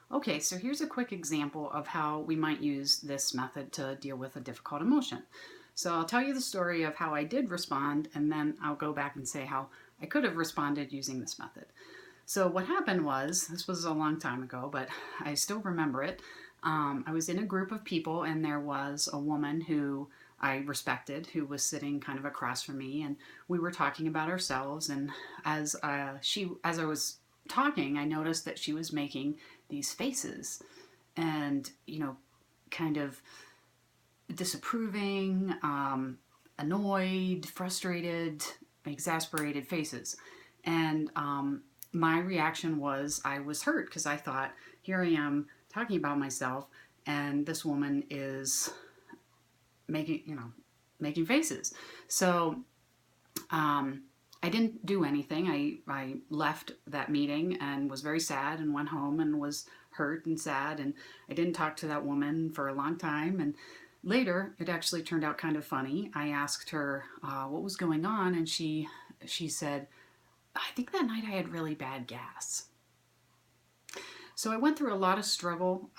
Okay, so here's a quick example of how we might use this method to deal with a difficult emotion. So I'll tell you the story of how I did respond, and then I'll go back and say how I could have responded using this method. So what happened was, this was a long time ago, but I still remember it. I was in a group of people, and there was a woman who I respected, who was sitting kind of across from me, and we were talking about ourselves. And as I was talking, I noticed that she was making these faces, and kind of disapproving, annoyed, frustrated, exasperated faces. And my reaction was I was hurt because I thought, here I am talking about myself, and this woman is making faces. So I didn't do anything. I left that meeting and was very sad and went home and was hurt and sad. And I didn't talk to that woman for a long time. And later, it actually turned out kind of funny. I asked her what was going on, and she said, I think that night I had really bad gas. So I went through a lot of struggle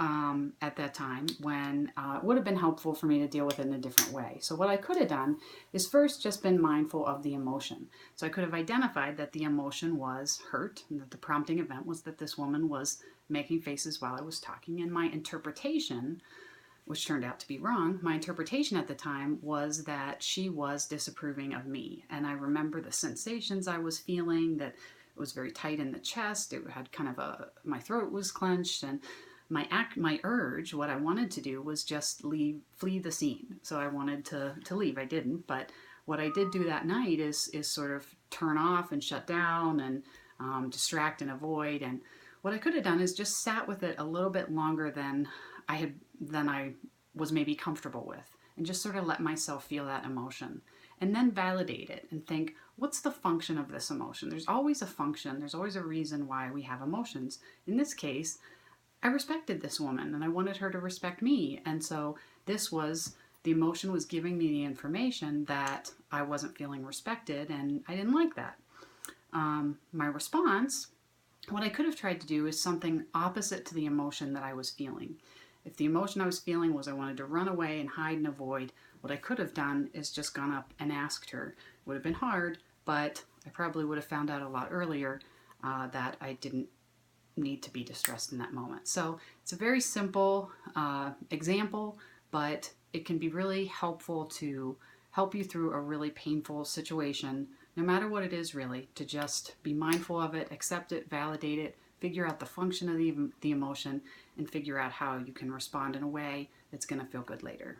at that time when it would have been helpful for me to deal with it in a different way. So what I could have done is first just been mindful of the emotion. So I could have identified that the emotion was hurt and that the prompting event was that this woman was making faces while I was talking. And my interpretation, which turned out to be wrong, my interpretation at the time was that she was disapproving of me. And I remember the sensations I was feeling, that it was very tight in the chest. It had kind of my throat was clenched, and my urge, what I wanted to do was just flee the scene. So I wanted to leave. I didn't, but what I did do that night is sort of turn off and shut down and distract and avoid. And what I could have done is just sat with it a little bit longer than I was maybe comfortable with, and just sort of let myself feel that emotion. And then validate it and think, what's the function of this emotion? There's always a function, there's always a reason why we have emotions. In this case, I respected this woman and I wanted her to respect me. And so the emotion was giving me the information that I wasn't feeling respected, and I didn't like that. My response, what I could have tried to do is something opposite to the emotion that I was feeling. If the emotion I was feeling was I wanted to run away and hide and avoid, what I could have done is just gone up and asked her. It would have been hard, but I probably would have found out a lot earlier that I didn't need to be distressed in that moment. So it's a very simple example, but it can be really helpful to help you through a really painful situation, no matter what it is, really, to just be mindful of it, accept it, validate it, figure out the function of the emotion, and figure out how you can respond in a way that's going to feel good later.